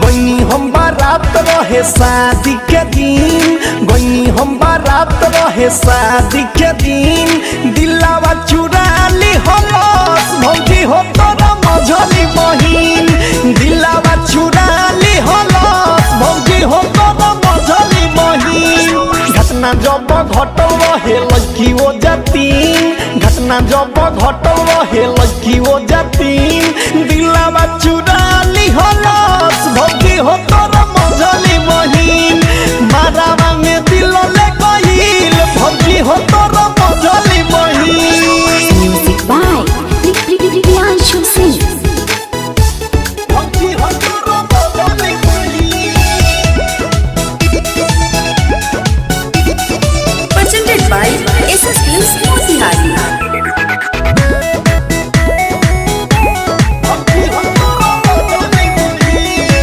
गईनी हम बारात रहे शादी के दिन, गईनी हम बारात रहे शादी के दिन, दिलावा चुरा ली हलस भौजी हो तोरा मझली बहिन, दिलावा चुरा ली हलस भौजी हो तोरा मझली बहिन। घटना जब घटल रहे लड़की वो जातीन, घटना जब घटल रहे लड़की वो जातीन, दिलावा चुरा ली हलस